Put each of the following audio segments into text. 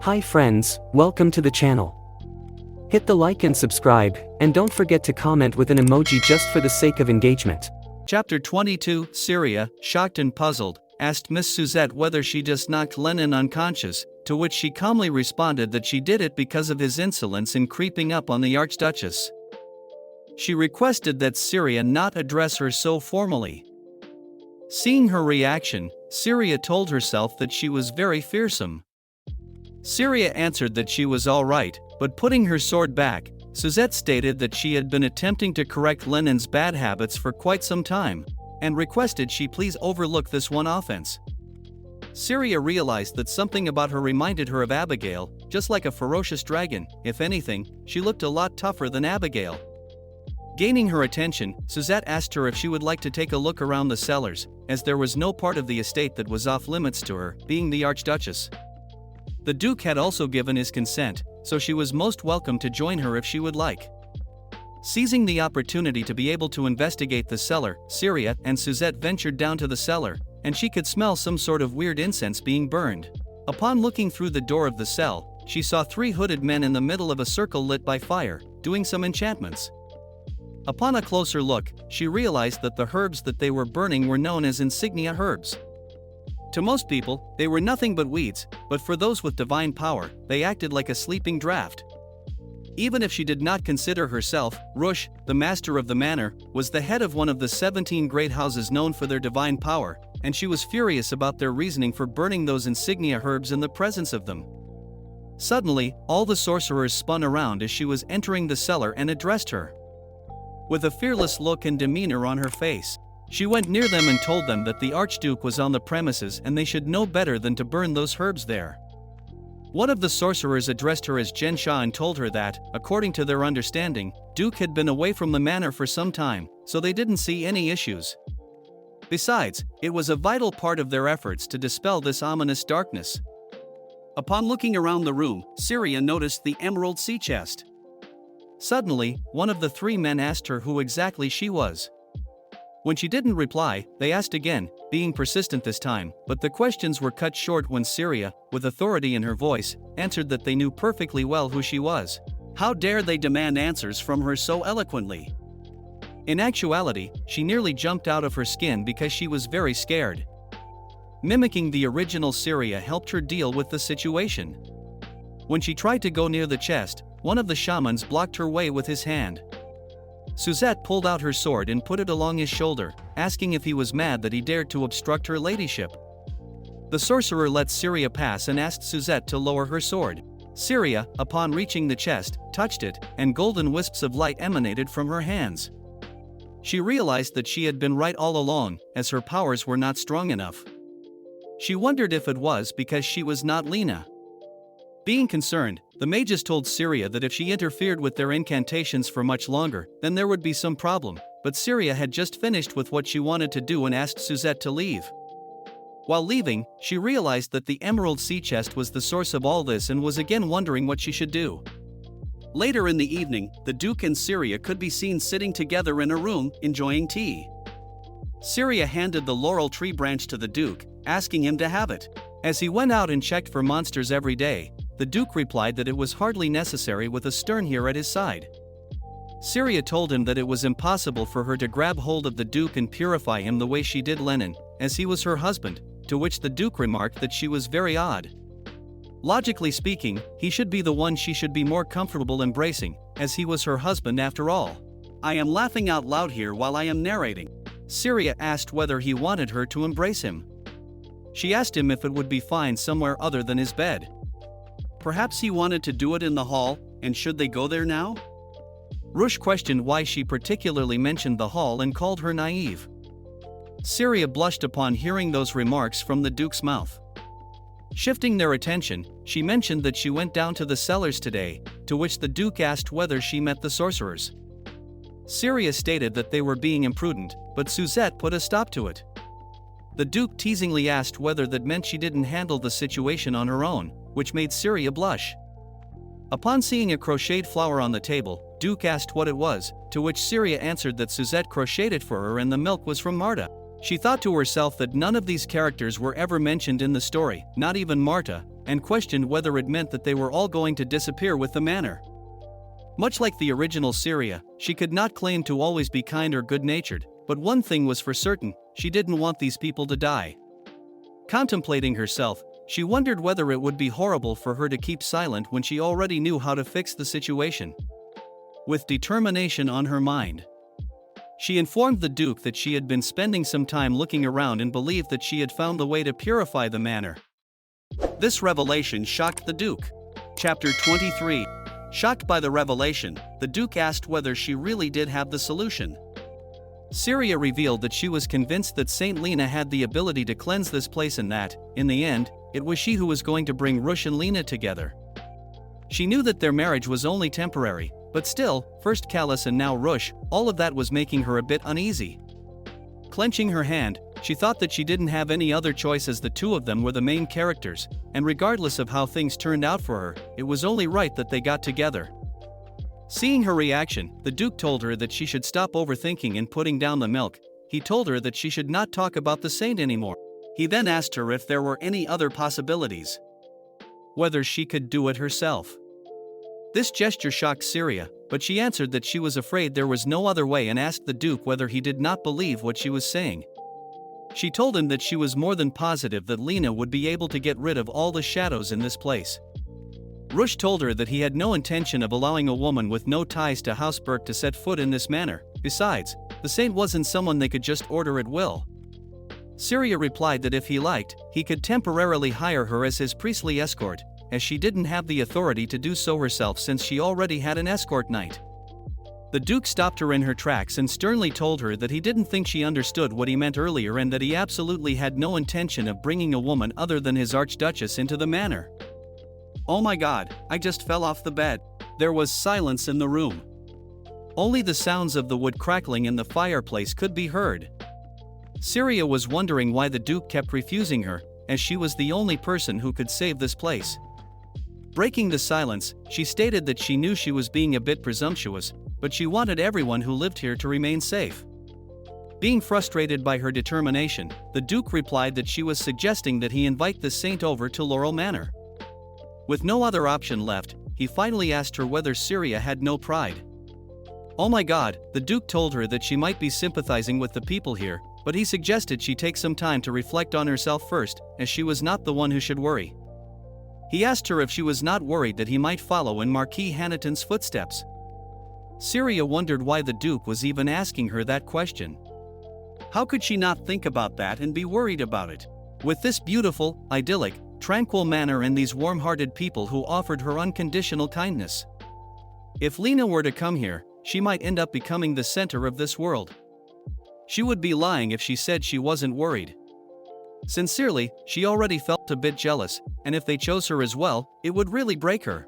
Hi friends, welcome to the channel. Hit the like and subscribe, and don't forget to comment with an emoji just for the sake of engagement. Chapter 22. Syria, shocked and puzzled, asked Miss Suzette whether she just knocked Lennon unconscious, to which she calmly responded that she did it because of his insolence in creeping up on the Archduchess. She requested that Syria not address her so formally. Seeing her reaction, Syria told herself that she was very fearsome. Syria answered that she was all right, but putting her sword back, Suzette stated that she had been attempting to correct Lennon's bad habits for quite some time, and requested she please overlook this one offense. Syria realized that something about her reminded her of Abigail, just like a ferocious dragon. If anything, she looked a lot tougher than Abigail. Gaining her attention, Suzette asked her if she would like to take a look around the cellars, as there was no part of the estate that was off limits to her, being the Archduchess. The Duke had also given his consent, so she was most welcome to join her if she would like. Seizing the opportunity to be able to investigate the cellar, Syria and Suzette ventured down to the cellar, and she could smell some sort of weird incense being burned. Upon looking through the door of the cell, she saw three hooded men in the middle of a circle lit by fire, doing some enchantments. Upon a closer look, she realized that the herbs that they were burning were known as insignia herbs. To most people, they were nothing but weeds, but for those with divine power, they acted like a sleeping draft. Even if she did not consider herself, Rush, the master of the manor, was the head of one of the 17 great houses known for their divine power, and she was furious about their reasoning for burning those insignia herbs in the presence of them. Suddenly, all the sorcerers spun around as she was entering the cellar and addressed her. With a fearless look and demeanor on her face, she went near them and told them that the Archduke was on the premises and they should know better than to burn those herbs there. One of the sorcerers addressed her as Gensha and told her that, according to their understanding, Duke had been away from the manor for some time, so they didn't see any issues. Besides, it was a vital part of their efforts to dispel this ominous darkness. Upon looking around the room, Syria noticed the emerald sea chest. Suddenly, one of the three men asked her who exactly she was. When she didn't reply, they asked again, being persistent this time, but the questions were cut short when Syria, with authority in her voice, answered that they knew perfectly well who she was. How dare they demand answers from her so eloquently? In actuality, she nearly jumped out of her skin because she was very scared. Mimicking the original Syria helped her deal with the situation. When she tried to go near the chest, one of the shamans blocked her way with his hand. Suzette pulled out her sword and put it along his shoulder, asking if he was mad that he dared to obstruct her ladyship. The sorcerer let Syria pass and asked Suzette to lower her sword. Syria, upon reaching the chest, touched it, and golden wisps of light emanated from her hands. She realized that she had been right all along, as her powers were not strong enough. She wondered if it was because she was not Lena. Being concerned, the mages told Syria that if she interfered with their incantations for much longer, then there would be some problem, but Syria had just finished with what she wanted to do and asked Suzette to leave. While leaving, she realized that the emerald sea chest was the source of all this and was again wondering what she should do. Later in the evening, the Duke and Syria could be seen sitting together in a room, enjoying tea. Syria handed the laurel tree branch to the Duke, asking him to have it. As he went out and checked for monsters every day, the Duke replied that it was hardly necessary with a stern here at his side. Syria told him that it was impossible for her to grab hold of the Duke and purify him the way she did Lennon, as he was her husband, to which the Duke remarked that she was very odd. Logically speaking, he should be the one she should be more comfortable embracing, as he was her husband after all. I am laughing out loud here while I am narrating. Syria asked whether he wanted her to embrace him. She asked him if it would be fine somewhere other than his bed. Perhaps he wanted to do it in the hall, and should they go there now? Rush questioned why she particularly mentioned the hall and called her naive. Syria blushed upon hearing those remarks from the Duke's mouth. Shifting their attention, she mentioned that she went down to the cellars today, to which the Duke asked whether she met the sorcerers. Syria stated that they were being imprudent, but Suzette put a stop to it. The Duke teasingly asked whether that meant she didn't handle the situation on her own, which made Syria blush. Upon seeing a crocheted flower on the table, Duke asked what it was, to which Syria answered that Suzette crocheted it for her and the milk was from Marta. She thought to herself that none of these characters were ever mentioned in the story, not even Marta, and questioned whether it meant that they were all going to disappear with the manor. Much like the original Syria, she could not claim to always be kind or good-natured, but one thing was for certain, she didn't want these people to die. Contemplating herself, she wondered whether it would be horrible for her to keep silent when she already knew how to fix the situation. With determination on her mind, she informed the Duke that she had been spending some time looking around and believed that she had found the way to purify the manor. This revelation shocked the Duke. Chapter 23. Shocked by the revelation, the Duke asked whether she really did have the solution. Syria revealed that she was convinced that Saint Lena had the ability to cleanse this place and that, in the end, it was she who was going to bring Rush and Lena together. She knew that their marriage was only temporary, but still, first Callus and now Rush, all of that was making her a bit uneasy. Clenching her hand, she thought that she didn't have any other choice as the two of them were the main characters, and regardless of how things turned out for her, it was only right that they got together. Seeing her reaction, the Duke told her that she should stop overthinking and putting down the milk. He told her that she should not talk about the saint anymore. He then asked her if there were any other possibilities. Whether she could do it herself. This gesture shocked Syria, but she answered that she was afraid there was no other way and asked the Duke whether he did not believe what she was saying. She told him that she was more than positive that Lena would be able to get rid of all the shadows in this place. Rush told her that he had no intention of allowing a woman with no ties to Hausberg to set foot in this manor. Besides, the saint wasn't someone they could just order at will. Syria replied that if he liked, he could temporarily hire her as his priestly escort, as she didn't have the authority to do so herself since she already had an escort knight. The Duke stopped her in her tracks and sternly told her that he didn't think she understood what he meant earlier and that he absolutely had no intention of bringing a woman other than his Archduchess into the manor. Oh my God, I just fell off the bed. There was silence in the room. Only the sounds of the wood crackling in the fireplace could be heard. Syria was wondering why the Duke kept refusing her, as she was the only person who could save this place. Breaking the silence, she stated that she knew she was being a bit presumptuous, but she wanted everyone who lived here to remain safe. Being frustrated by her determination, the Duke replied that she was suggesting that he invite the saint over to Laurel Manor. With no other option left, he finally asked her whether Syria had no pride. Oh my God, the Duke told her that she might be sympathizing with the people here, but he suggested she take some time to reflect on herself first, as she was not the one who should worry. He asked her if she was not worried that he might follow in Marquis Hannington's footsteps. Syria wondered why the Duke was even asking her that question. How could she not think about that and be worried about it? With this beautiful, idyllic, tranquil manor and these warm-hearted people who offered her unconditional kindness. If Lena were to come here, she might end up becoming the center of this world. She would be lying if she said she wasn't worried. Sincerely, she already felt a bit jealous, and if they chose her as well, it would really break her.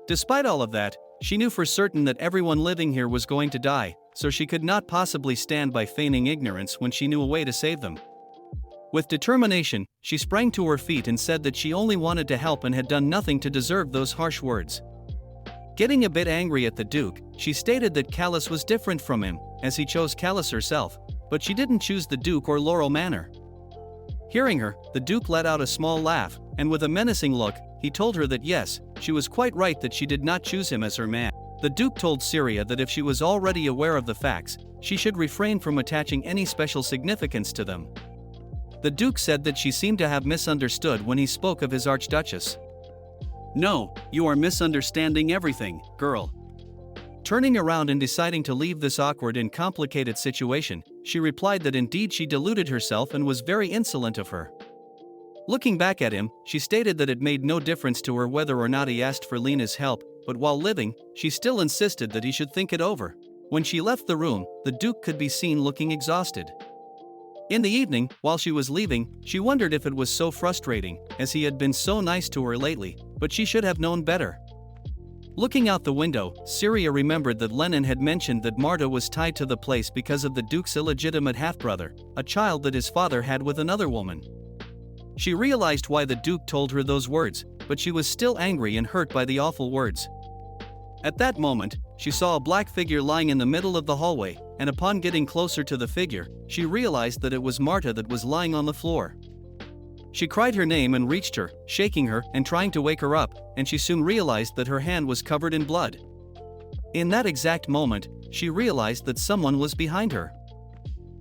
Despite all of that, she knew for certain that everyone living here was going to die, so she could not possibly stand by feigning ignorance when she knew a way to save them. With determination, she sprang to her feet and said that she only wanted to help and had done nothing to deserve those harsh words. Getting a bit angry at the Duke, she stated that Callus was different from him, as he chose Callus herself, but she didn't choose the Duke or Laurel Manor. Hearing her, the Duke let out a small laugh, and with a menacing look, he told her that yes, she was quite right that she did not choose him as her man. The Duke told Syria that if she was already aware of the facts, she should refrain from attaching any special significance to them. The Duke said that she seemed to have misunderstood when he spoke of his Archduchess. No, you are misunderstanding everything, girl. Turning around and deciding to leave this awkward and complicated situation, she replied that indeed she deluded herself and was very insolent of her. Looking back at him, she stated that it made no difference to her whether or not he asked for Lena's help, but while living, she still insisted that he should think it over. When she left the room, the Duke could be seen looking exhausted. In the evening, while she was leaving, she wondered if it was so frustrating, as he had been so nice to her lately, but she should have known better. Looking out the window, Syria remembered that Lenin had mentioned that Marta was tied to the place because of the Duke's illegitimate half-brother, a child that his father had with another woman. She realized why the Duke told her those words, but she was still angry and hurt by the awful words. At that moment, she saw a black figure lying in the middle of the hallway, and upon getting closer to the figure, she realized that it was Marta that was lying on the floor. She cried her name and reached her, shaking her and trying to wake her up, and she soon realized that her hand was covered in blood. In that exact moment, she realized that someone was behind her.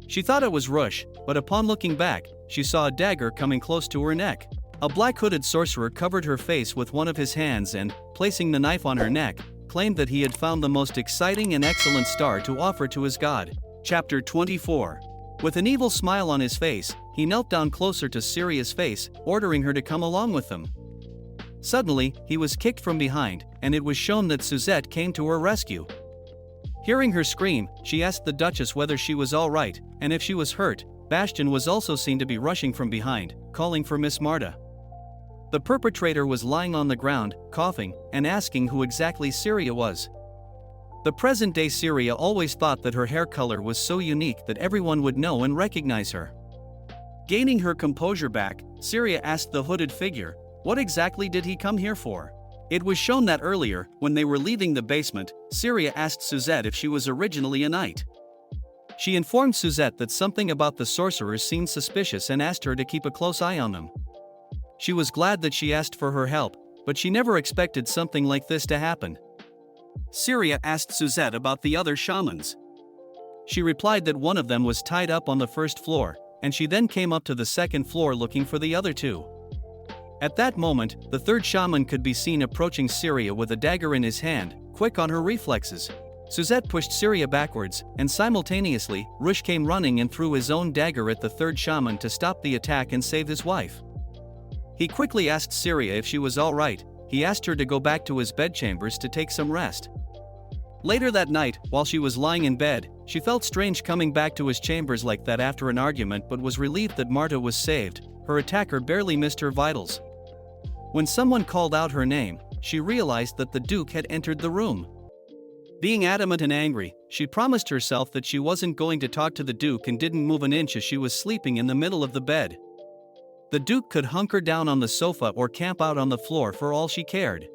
She thought it was Rush, but upon looking back, she saw a dagger coming close to her neck. A black-hooded sorcerer covered her face with one of his hands and, placing the knife on her neck, claimed that he had found the most exciting and excellent star to offer to his god. Chapter 24. With an evil smile on his face, he knelt down closer to Syria's face, ordering her to come along with them. Suddenly, he was kicked from behind, and it was shown that Suzette came to her rescue. Hearing her scream, she asked the Duchess whether she was all right, and if she was hurt. Bastian was also seen to be rushing from behind, calling for Miss Marta. The perpetrator was lying on the ground, coughing, and asking who exactly Syria was. The present-day Syria always thought that her hair color was so unique that everyone would know and recognize her. Gaining her composure back, Syria asked the hooded figure, what exactly did he come here for? It was shown that earlier, when they were leaving the basement, Syria asked Suzette if she was originally a knight. She informed Suzette that something about the sorcerers seemed suspicious and asked her to keep a close eye on them. She was glad that she asked for her help, but she never expected something like this to happen. Syria asked Suzette about the other shamans. She replied that one of them was tied up on the first floor, and she then came up to the second floor looking for the other two. At that moment, the third shaman could be seen approaching Syria with a dagger in his hand, quick on her reflexes. Suzette pushed Syria backwards, and simultaneously, Rush came running and threw his own dagger at the third shaman to stop the attack and save his wife. He quickly asked Syria if she was all right. He asked her to go back to his bedchambers to take some rest. Later that night, while she was lying in bed, she felt strange coming back to his chambers like that after an argument, but was relieved that Marta was saved. Her attacker barely missed her vitals. When someone called out her name, she realized that the Duke had entered the room. Being adamant and angry, she promised herself that she wasn't going to talk to the Duke and didn't move an inch as she was sleeping in the middle of the bed. The Duke could hunker down on the sofa or camp out on the floor for all she cared.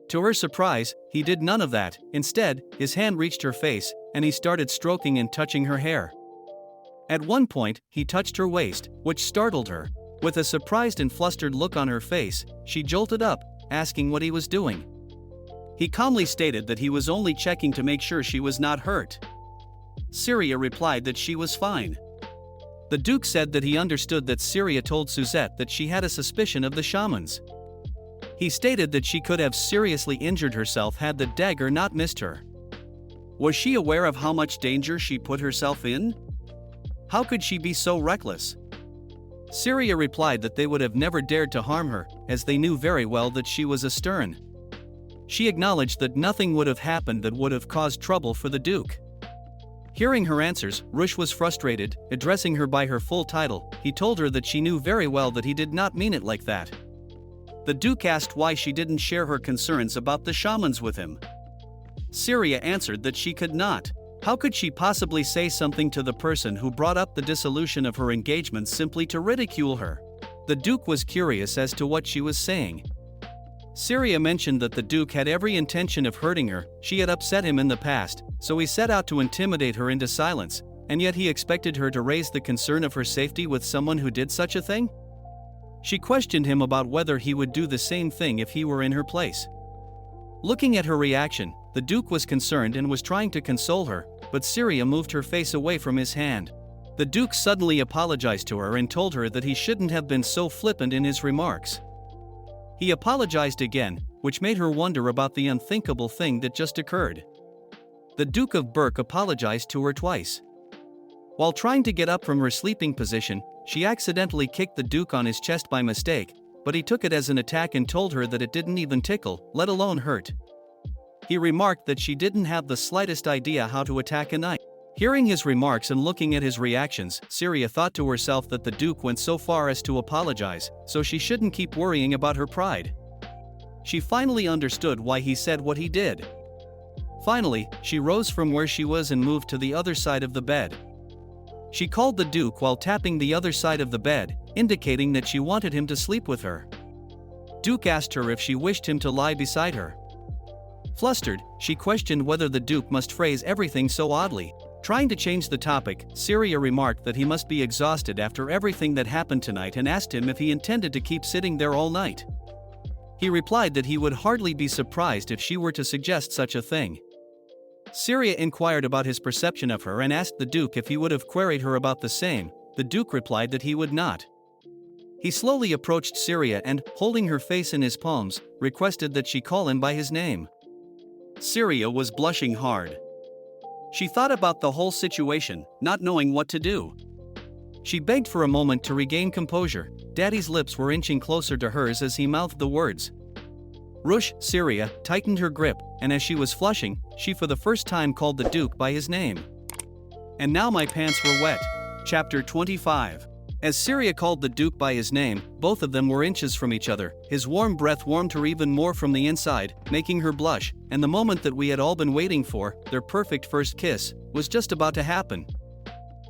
To her surprise, he did none of that. Instead, his hand reached her face, and he started stroking and touching her hair. At one point, he touched her waist, which startled her. With a surprised and flustered look on her face, she jolted up, asking what he was doing. He calmly stated that he was only checking to make sure she was not hurt. Syria replied that she was fine. The Duke said that he understood that Syria told Suzette that she had a suspicion of the shamans. He stated that she could have seriously injured herself had the dagger not missed her. Was she aware of how much danger she put herself in? How could she be so reckless? Syria replied that they would have never dared to harm her, as they knew very well that she was a stern. She acknowledged that nothing would have happened that would have caused trouble for the Duke. Hearing her answers, Rush was frustrated. Addressing her by her full title, he told her that she knew very well that he did not mean it like that. The Duke asked why she didn't share her concerns about the shamans with him. Syria answered that she could not. How could she possibly say something to the person who brought up the dissolution of her engagement simply to ridicule her? The Duke was curious as to what she was saying. Syria mentioned that the Duke had every intention of hurting her. She had upset him in the past, so he set out to intimidate her into silence, and yet he expected her to raise the concern of her safety with someone who did such a thing? She questioned him about whether he would do the same thing if he were in her place. Looking at her reaction, the Duke was concerned and was trying to console her, but Syria moved her face away from his hand. The Duke suddenly apologized to her and told her that he shouldn't have been so flippant in his remarks. He apologized again, which made her wonder about the unthinkable thing that just occurred. The Duke of Berk apologized to her twice. While trying to get up from her sleeping position, she accidentally kicked the Duke on his chest by mistake, but he took it as an attack and told her that it didn't even tickle, let alone hurt. He remarked that she didn't have the slightest idea how to attack a knight. Hearing his remarks and looking at his reactions, Syria thought to herself that the Duke went so far as to apologize, so she shouldn't keep worrying about her pride. She finally understood why he said what he did. Finally, she rose from where she was and moved to the other side of the bed. She called the Duke while tapping the other side of the bed, indicating that she wanted him to sleep with her. Duke asked her if she wished him to lie beside her. Flustered, she questioned whether the Duke must phrase everything so oddly. Trying to change the topic, Syria remarked that he must be exhausted after everything that happened tonight and asked him if he intended to keep sitting there all night. He replied that he would hardly be surprised if she were to suggest such a thing. Syria inquired about his perception of her and asked the Duke if he would have queried her about the same. The Duke replied that he would not. He slowly approached Syria and, holding her face in his palms, requested that she call him by his name. Syria was blushing hard. She thought about the whole situation, not knowing what to do. She begged for a moment to regain composure. Daddy's lips were inching closer to hers as he mouthed the words. Rush. Syria tightened her grip, and as she was flushing, she for the first time called the Duke by his name. And now my pants were wet. Chapter 25. As Syria called the Duke by his name, both of them were inches from each other. His warm breath warmed her even more from the inside, making her blush, and the moment that we had all been waiting for, their perfect first kiss, was just about to happen.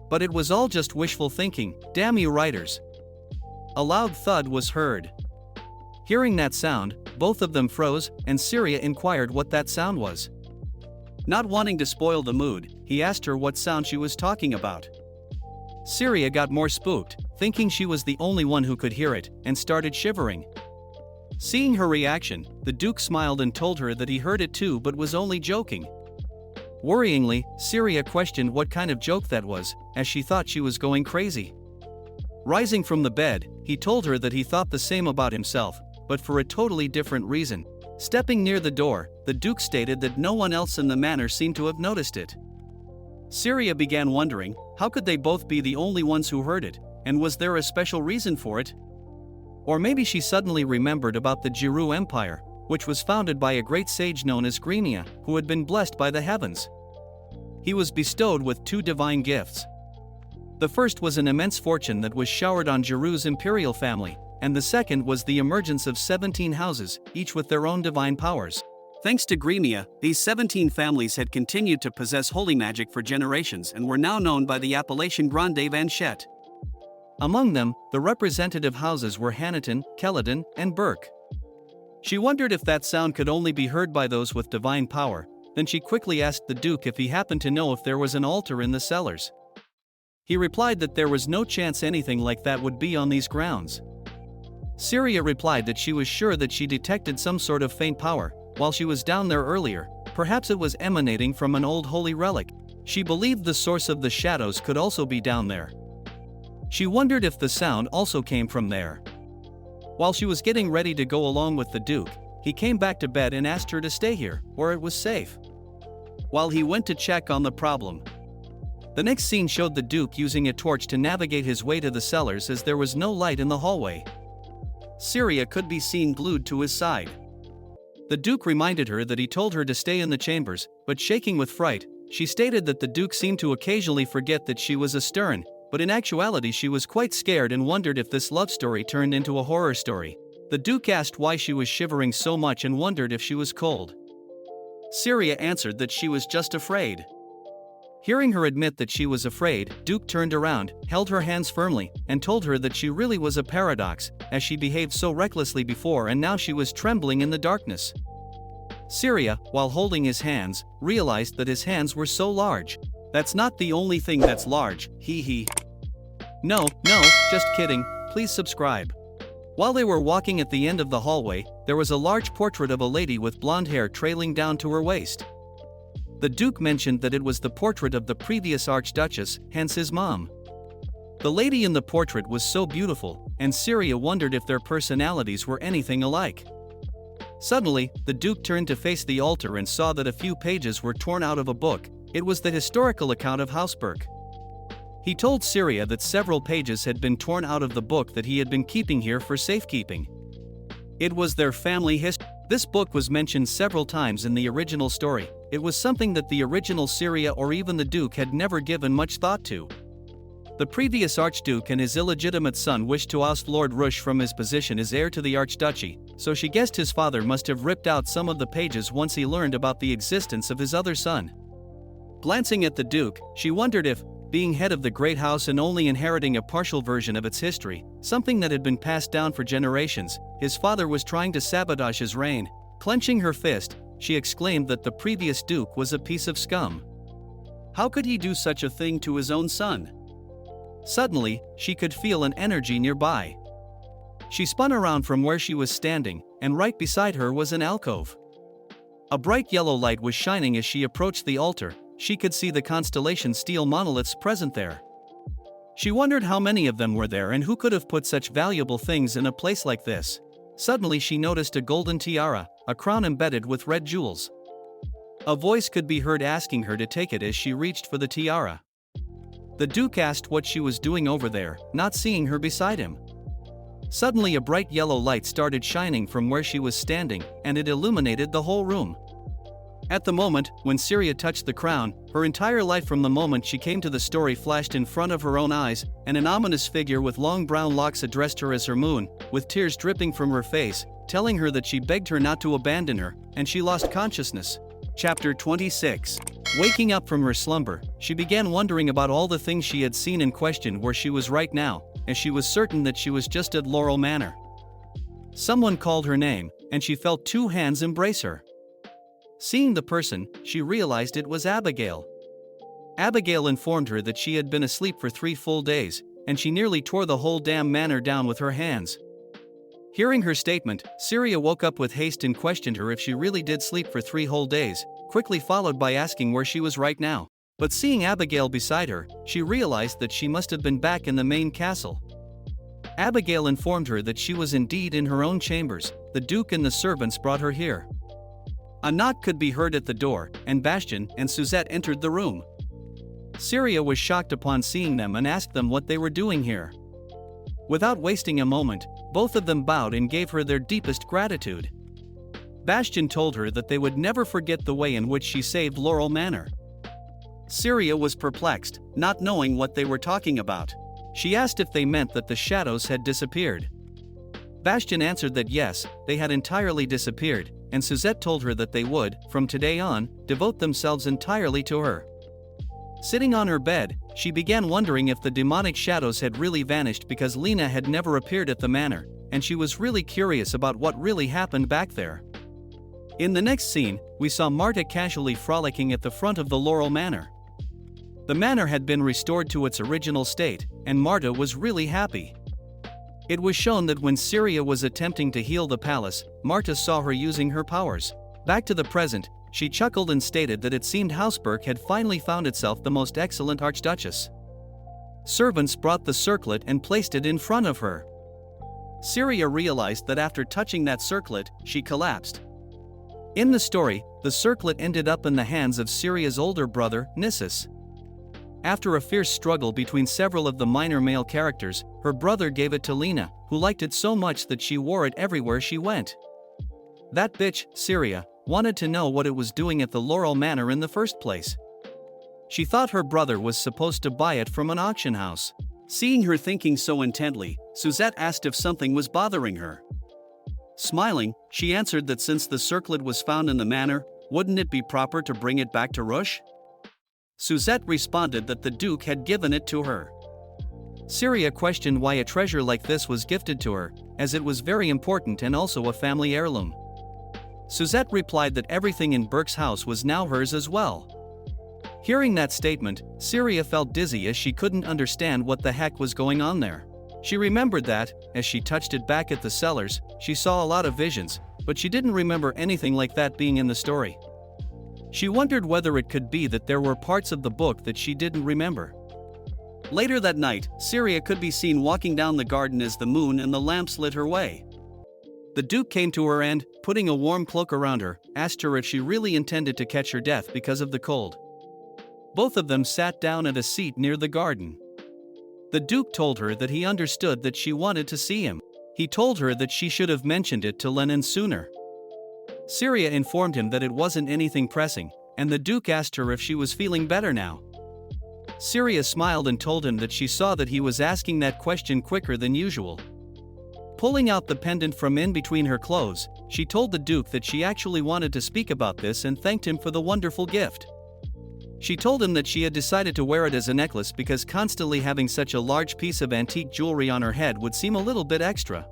But it was all just wishful thinking, damn you writers. A loud thud was heard. Hearing that sound, both of them froze, and Syria inquired what that sound was. Not wanting to spoil the mood, he asked her what sound she was talking about. Syria got more spooked, thinking she was the only one who could hear it, and started shivering. Seeing her reaction, the Duke smiled and told her that he heard it too but was only joking. Worryingly, Syria questioned what kind of joke that was, as she thought she was going crazy. Rising from the bed, he told her that he thought the same about himself, but for a totally different reason. Stepping near the door, the Duke stated that no one else in the manor seemed to have noticed it. Syria began wondering, how could they both be the only ones who heard it, and was there a special reason for it? Or maybe she suddenly remembered about the Jiru Empire, which was founded by a great sage known as Gremia, who had been blessed by the heavens. He was bestowed with 2 divine gifts. The first was an immense fortune that was showered on Jiru's imperial family, and the second was the emergence of 17 houses, each with their own divine powers. Thanks to Gremia, these 17 families had continued to possess holy magic for generations and were now known by the appellation Grande Vanchette. Among them, the representative houses were Hanaton, Keladon, and Burke. She wondered if that sound could only be heard by those with divine power. Then she quickly asked the Duke if he happened to know if there was an altar in the cellars. He replied that there was no chance anything like that would be on these grounds. Syria replied that she was sure that she detected some sort of faint power while she was down there earlier. Perhaps it was emanating from an old holy relic. She believed the source of the shadows could also be down there. She wondered if the sound also came from there. While she was getting ready to go along with the Duke, he came back to bed and asked her to stay here, where it was safe, while he went to check on the problem. The next scene showed the Duke using a torch to navigate his way to the cellars as there was no light in the hallway. Syria could be seen glued to his side. The Duke reminded her that he told her to stay in the chambers, but shaking with fright, she stated that the Duke seemed to occasionally forget that she was a stern, but in actuality she was quite scared and wondered if this love story turned into a horror story. The Duke asked why she was shivering so much and wondered if she was cold. Syria answered that she was just afraid. Hearing her admit that she was afraid, Duke turned around, held her hands firmly, and told her that she really was a paradox, as she behaved so recklessly before and now she was trembling in the darkness. Syria, while holding his hands, realized that his hands were so large. That's not the only thing that's large, hee. No, just kidding, please subscribe. While they were walking at the end of the hallway, there was a large portrait of a lady with blonde hair trailing down to her waist. The Duke mentioned that it was the portrait of the previous Archduchess, hence his mom. The lady in the portrait was so beautiful, and Syria wondered if their personalities were anything alike. Suddenly, the Duke turned to face the altar and saw that a few pages were torn out of a book. It was the historical account of House Burke. He told Syria that several pages had been torn out of the book that he had been keeping here for safekeeping. It was their family history. This book was mentioned several times in the original story. It was something that the original Syria or even the Duke had never given much thought to. The previous Archduke and his illegitimate son wished to oust Lord Rush from his position as heir to the Archduchy, so she guessed his father must have ripped out some of the pages once he learned about the existence of his other son. Glancing at the Duke, she wondered if, being head of the great house and only inheriting a partial version of its history, something that had been passed down for generations, his father was trying to sabotage his reign. Clenching her fist, she exclaimed that the previous Duke was a piece of scum. How could he do such a thing to his own son? Suddenly, she could feel an energy nearby. She spun around from where she was standing, and right beside her was an alcove. A bright yellow light was shining as she approached the altar. She could see the constellation steel monoliths present there. She wondered how many of them were there and who could have put such valuable things in a place like this. Suddenly she noticed a golden tiara, a crown embedded with red jewels. A voice could be heard asking her to take it as she reached for the tiara. The Duke asked what she was doing over there, not seeing her beside him. Suddenly a bright yellow light started shining from where she was standing, and it illuminated the whole room. At the moment, when Syria touched the crown, her entire life from the moment she came to the story flashed in front of her own eyes, and an ominous figure with long brown locks addressed her as her moon, with tears dripping from her face, telling her that she begged her not to abandon her, and she lost consciousness. Chapter 26. Waking up from her slumber, she began wondering about all the things she had seen and questioned where she was right now, as she was certain that she was just at Laurel Manor. Someone called her name, and she felt two hands embrace her. Seeing the person, she realized it was Abigail. Abigail informed her that she had been asleep for 3 full days, and she nearly tore the whole damn manor down with her hands. Hearing her statement, Syria woke up with haste and questioned her if she really did sleep for 3 whole days, quickly followed by asking where she was right now. But seeing Abigail beside her, she realized that she must have been back in the main castle. Abigail informed her that she was indeed in her own chambers. The Duke and the servants brought her here. A knock could be heard at the door, and Bastian and Suzette entered the room. Syria was shocked upon seeing them and asked them what they were doing here. Without wasting a moment, both of them bowed and gave her their deepest gratitude. Bastian told her that they would never forget the way in which she saved Laurel Manor. Syria was perplexed, not knowing what they were talking about. She asked if they meant that the shadows had disappeared. Bastian answered that yes, they had entirely disappeared, and Suzette told her that they would, from today on, devote themselves entirely to her. Sitting on her bed, she began wondering if the demonic shadows had really vanished because Lena had never appeared at the manor, and she was really curious about what really happened back there. In the next scene, we saw Marta casually frolicking at the front of the Laurel Manor. The manor had been restored to its original state, and Marta was really happy. It was shown that when Syria was attempting to heal the palace, Marta saw her using her powers. Back to the present, she chuckled and stated that it seemed Hausberg had finally found itself the most excellent archduchess. Servants brought the circlet and placed it in front of her. Syria realized that after touching that circlet, she collapsed. In the story, the circlet ended up in the hands of Syria's older brother, Nissus. After a fierce struggle between several of the minor male characters, her brother gave it to Lena, who liked it so much that she wore it everywhere she went. That bitch, Syria, wanted to know what it was doing at the Laurel Manor in the first place. She thought her brother was supposed to buy it from an auction house. Seeing her thinking so intently, Suzette asked if something was bothering her. Smiling, she answered that since the circlet was found in the manor, wouldn't it be proper to bring it back to Rush? Suzette responded that the Duke had given it to her. Syria questioned why a treasure like this was gifted to her, as it was very important and also a family heirloom. Suzette replied that everything in Burke's house was now hers as well. Hearing that statement, Syria felt dizzy as she couldn't understand what the heck was going on there. She remembered that, as she touched it back at the cellars, she saw a lot of visions, but she didn't remember anything like that being in the story. She wondered whether it could be that there were parts of the book that she didn't remember. Later that night, Syria could be seen walking down the garden as the moon and the lamps lit her way. The Duke came to her and, putting a warm cloak around her, asked her if she really intended to catch her death because of the cold. Both of them sat down at a seat near the garden. The Duke told her that he understood that she wanted to see him. He told her that she should have mentioned it to Lenin sooner. Syria informed him that it wasn't anything pressing, and the Duke asked her if she was feeling better now. Syria smiled and told him that she saw that he was asking that question quicker than usual. Pulling out the pendant from in between her clothes, she told the Duke that she actually wanted to speak about this and thanked him for the wonderful gift. She told him that she had decided to wear it as a necklace because constantly having such a large piece of antique jewelry on her head would seem a little bit extra.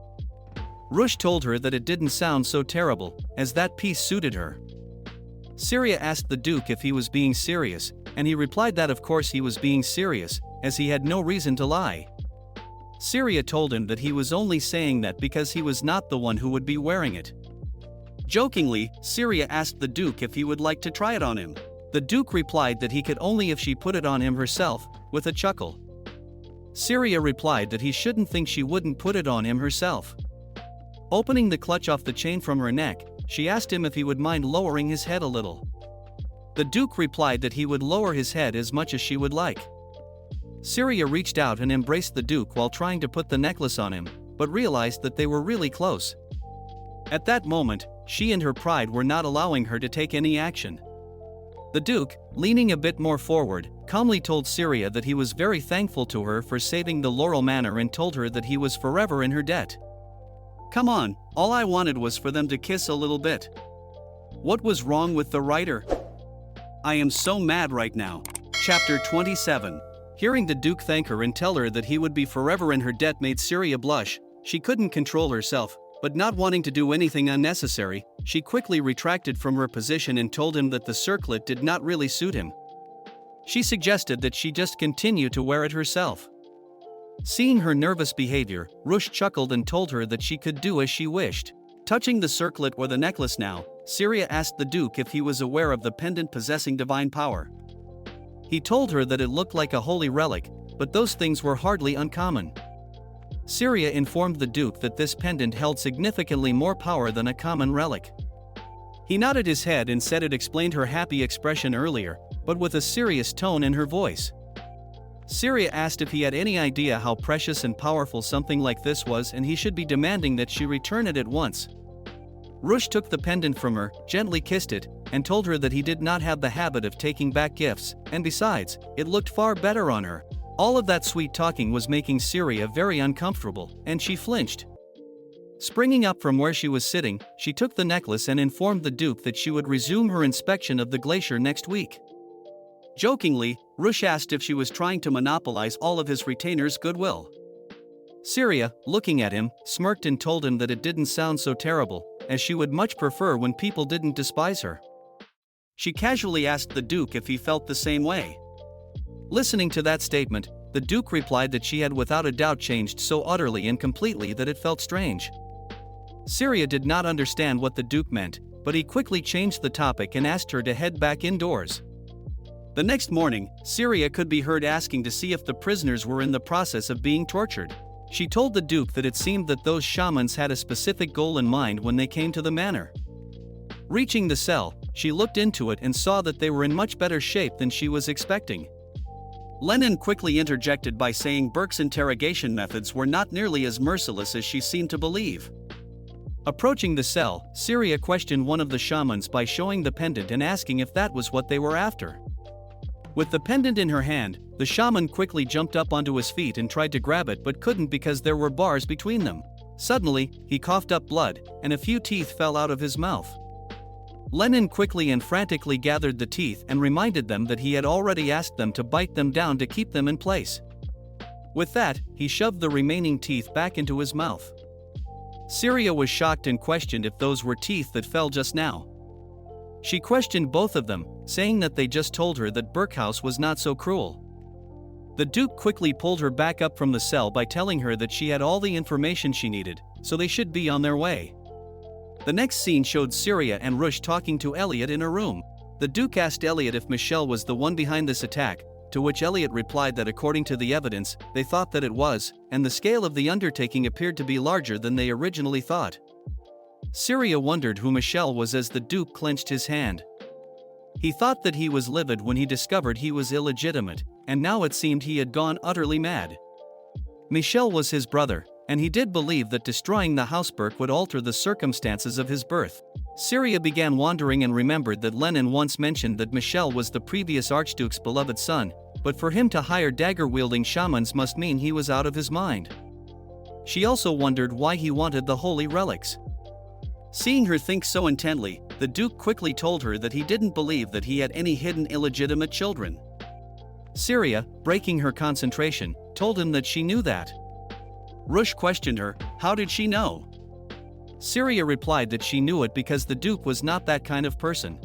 Rush told her that it didn't sound so terrible, as that piece suited her. Syria asked the Duke if he was being serious, and he replied that of course he was being serious, as he had no reason to lie. Syria told him that he was only saying that because he was not the one who would be wearing it. Jokingly, Syria asked the Duke if he would like to try it on him. The Duke replied that he could only if she put it on him herself, with a chuckle. Syria replied that he shouldn't think she wouldn't put it on him herself. Opening the clutch off the chain from her neck, she asked him if he would mind lowering his head a little. The Duke replied that he would lower his head as much as she would like. Syria reached out and embraced the Duke while trying to put the necklace on him, but realized that they were really close. At that moment, she and her pride were not allowing her to take any action. The Duke, leaning a bit more forward, calmly told Syria that he was very thankful to her for saving the Laurel Manor and told her that he was forever in her debt. Come on, all I wanted was for them to kiss a little bit. What was wrong with the writer? I am so mad right now. Chapter 27. Hearing the Duke thank her and tell her that he would be forever in her debt made Syria blush. She couldn't control herself, but not wanting to do anything unnecessary, she quickly retracted from her position and told him that the circlet did not really suit him. She suggested that she just continue to wear it herself. Seeing her nervous behavior, Rush chuckled and told her that she could do as she wished. Touching the circlet or the necklace now, Syria asked the Duke if he was aware of the pendant possessing divine power. He told her that it looked like a holy relic, but those things were hardly uncommon. Syria informed the Duke that this pendant held significantly more power than a common relic. He nodded his head and said it explained her happy expression earlier, but with a serious tone in her voice. Syria asked if he had any idea how precious and powerful something like this was, and he should be demanding that she return it at once. Rush took the pendant from her, gently kissed it, and told her that he did not have the habit of taking back gifts, and besides, it looked far better on her. All of that sweet talking was making Syria very uncomfortable, and she flinched. Springing up from where she was sitting, she took the necklace and informed the Duke that she would resume her inspection of the glacier next week. Jokingly, Rush asked if she was trying to monopolize all of his retainers' goodwill. Syria, looking at him, smirked and told him that it didn't sound so terrible, as she would much prefer when people didn't despise her. She casually asked the Duke if he felt the same way. Listening to that statement, the Duke replied that she had without a doubt changed so utterly and completely that it felt strange. Syria did not understand what the Duke meant, but he quickly changed the topic and asked her to head back indoors. The next morning, Syria could be heard asking to see if the prisoners were in the process of being tortured. She told the Duke that it seemed that those shamans had a specific goal in mind when they came to the manor. Reaching the cell, she looked into it and saw that they were in much better shape than she was expecting. Lennon quickly interjected by saying Burke's interrogation methods were not nearly as merciless as she seemed to believe. Approaching the cell, Syria questioned one of the shamans by showing the pendant and asking if that was what they were after. With the pendant in her hand, the shaman quickly jumped up onto his feet and tried to grab it but couldn't because there were bars between them. Suddenly, he coughed up blood, and a few teeth fell out of his mouth. Lennon quickly and frantically gathered the teeth and reminded them that he had already asked them to bite them down to keep them in place. With that, he shoved the remaining teeth back into his mouth. Syria was shocked and questioned if those were teeth that fell just now. She questioned both of them, saying that they just told her that Burkhouse was not so cruel. The Duke quickly pulled her back up from the cell by telling her that she had all the information she needed, so they should be on their way. The next scene showed Syria and Rush talking to Elliot in a room. The Duke asked Elliot if Michelle was the one behind this attack, to which Elliot replied that according to the evidence, they thought that it was, and the scale of the undertaking appeared to be larger than they originally thought. Syria wondered who Michelle was as the Duke clenched his hand. He thought that he was livid when he discovered he was illegitimate, and now it seemed he had gone utterly mad. Michelle was his brother, and he did believe that destroying the Hausberg would alter the circumstances of his birth. Syria began wondering and remembered that Lennon once mentioned that Michelle was the previous Archduke's beloved son, but for him to hire dagger-wielding shamans must mean he was out of his mind. She also wondered why he wanted the holy relics. Seeing her think so intently, the Duke quickly told her that he didn't believe that he had any hidden illegitimate children. Syria, breaking her concentration, told him that she knew that. Rush questioned her, how did she know? Syria replied that she knew it because the Duke was not that kind of person.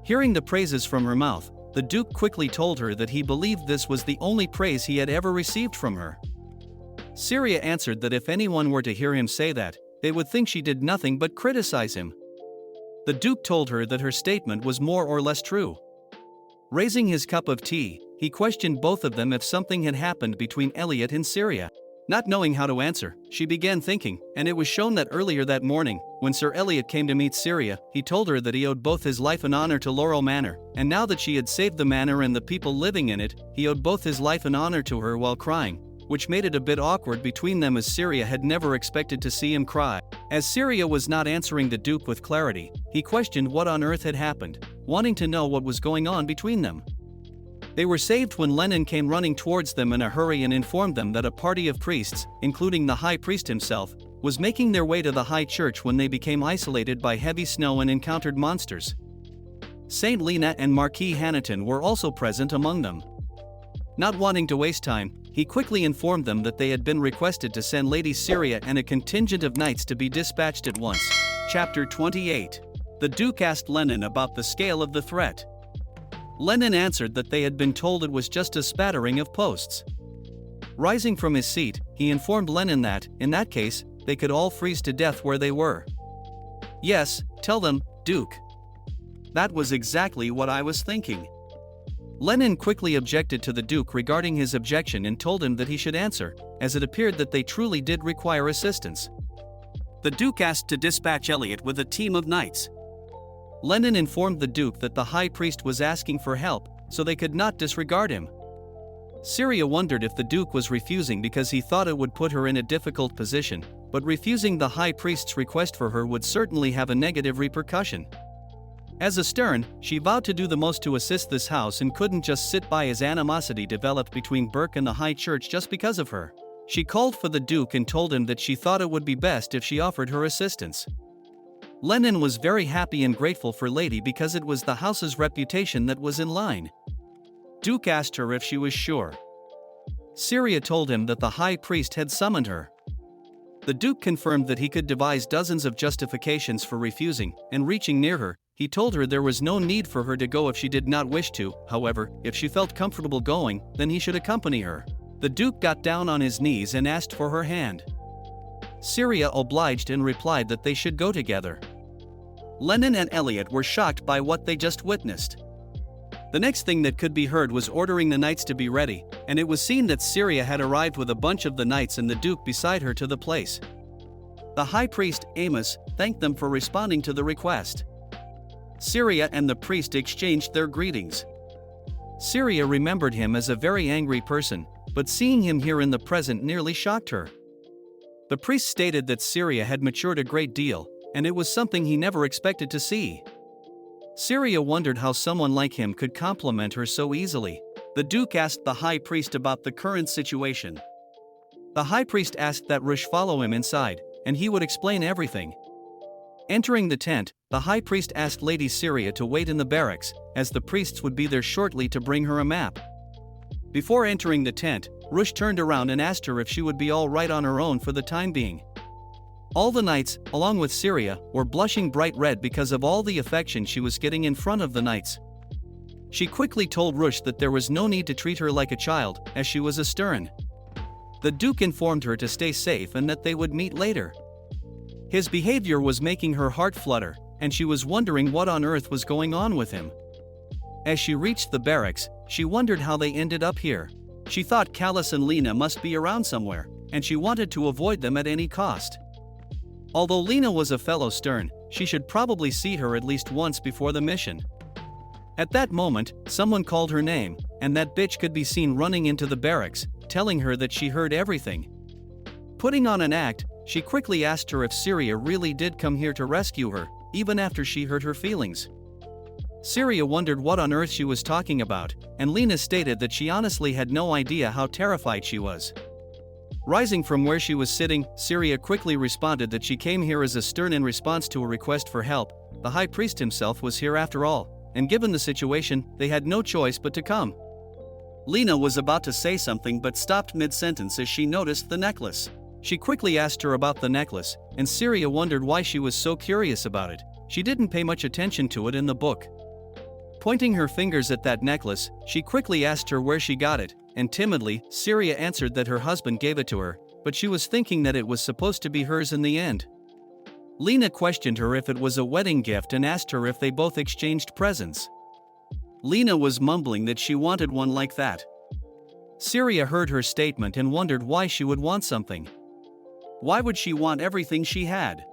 Hearing the praises from her mouth, The Duke quickly told her that he believed this was the only praise he had ever received from her. Syria answered that if anyone were to hear him say that, they would think she did nothing but criticize him. The Duke told her that her statement was more or less true. Raising his cup of tea, he questioned both of them if something had happened between Elliot and Syria. Not knowing how to answer, she began thinking, and it was shown that earlier that morning, when Sir Elliot came to meet Syria, he told her that he owed both his life and honor to Laurel Manor, and now that she had saved the manor and the people living in it, he owed both his life and honor to her while crying, which made it a bit awkward between them as Syria had never expected to see him cry. As Syria was not answering the Duke with clarity, he questioned what on earth had happened, wanting to know what was going on between them. They were saved when Lenin came running towards them in a hurry and informed them that a party of priests, including the high priest himself, was making their way to the high church when they became isolated by heavy snow and encountered monsters. Saint Lena and Marquis Hannington were also present among them. Not wanting to waste time, he quickly informed them that they had been requested to send Lady Syria and a contingent of knights to be dispatched at once. Chapter 28. The Duke asked Lenin about the scale of the threat. Lenin answered that they had been told it was just a spattering of posts. Rising from his seat, he informed Lenin that, in that case, they could all freeze to death where they were. "Yes, tell them, Duke. That was exactly what I was thinking." Lenin quickly objected to the Duke regarding his objection and told him that he should answer, as it appeared that they truly did require assistance. The Duke asked to dispatch Elliot with a team of knights. Lenin informed the Duke that the high priest was asking for help, so they could not disregard him. Syria wondered if the Duke was refusing because he thought it would put her in a difficult position, but refusing the high priest's request for her would certainly have a negative repercussion. As a stern, she vowed to do the most to assist this house and couldn't just sit by as animosity developed between Burke and the High Church just because of her. She called for the Duke and told him that she thought it would be best if she offered her assistance. Lenin was very happy and grateful for Lady because it was the house's reputation that was in line. Duke asked her if she was sure. Syria told him that the high priest had summoned her. The Duke confirmed that he could devise dozens of justifications for refusing, and reaching near her, he told her there was no need for her to go if she did not wish to. However, if she felt comfortable going, then he should accompany her. The Duke got down on his knees and asked for her hand. Syria obliged and replied that they should go together. Lenin and Elliot were shocked by what they just witnessed. The next thing that could be heard was ordering the knights to be ready, and it was seen that Syria had arrived with a bunch of the knights and the Duke beside her to the place. The high priest, Amos, thanked them for responding to the request. Syria and the priest exchanged their greetings. Syria remembered him as a very angry person, but seeing him here in the present nearly shocked her. The priest stated that Syria had matured a great deal, and it was something he never expected to see. Syria wondered how someone like him could compliment her so easily. The Duke asked the high priest about the current situation. The high priest asked that Rush follow him inside, and he would explain everything. Entering the tent, the high priest asked Lady Syria to wait in the barracks, as the priests would be there shortly to bring her a map. Before entering the tent, Rush turned around and asked her if she would be all right on her own for the time being. All the knights, along with Syria, were blushing bright red because of all the affection she was getting in front of the knights. She quickly told Rush that there was no need to treat her like a child, as she was a stern. The Duke informed her to stay safe and that they would meet later. His behavior was making her heart flutter, and she was wondering what on earth was going on with him. As she reached the barracks, she wondered how they ended up here. She thought Callis and Lena must be around somewhere, and she wanted to avoid them at any cost. Although Lena was a fellow stern, she should probably see her at least once before the mission. At that moment, someone called her name, and that bitch could be seen running into the barracks, telling her that she heard everything. Putting on an act, she quickly asked her if Syria really did come here to rescue her, even after she hurt her feelings. Syria wondered what on earth she was talking about, and Lena stated that she honestly had no idea how terrified she was. Rising from where she was sitting, Syria quickly responded that she came here as a stern in response to a request for help. The high priest himself was here after all, and given the situation, they had no choice but to come. Lena was about to say something but stopped mid-sentence as she noticed the necklace. She quickly asked her about the necklace, and Syria wondered why she was so curious about it. She didn't pay much attention to it in the book. Pointing her fingers at that necklace, she quickly asked her where she got it, and timidly, Syria answered that her husband gave it to her, but she was thinking that it was supposed to be hers in the end. Lena questioned her if it was a wedding gift and asked her if they both exchanged presents. Lena was mumbling that she wanted one like that. Syria heard her statement and wondered why she would want something. Why would she want everything she had?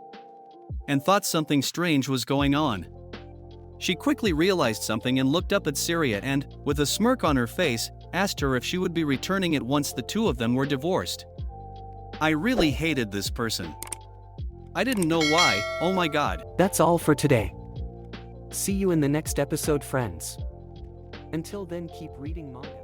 And thought something strange was going on. She quickly realized something and looked up at Syria and, with a smirk on her face, asked her if she would be returning it once the two of them were divorced. I really hated this person. I didn't know why, oh my god. That's all for today. See you in the next episode, friends. Until then, keep reading manga.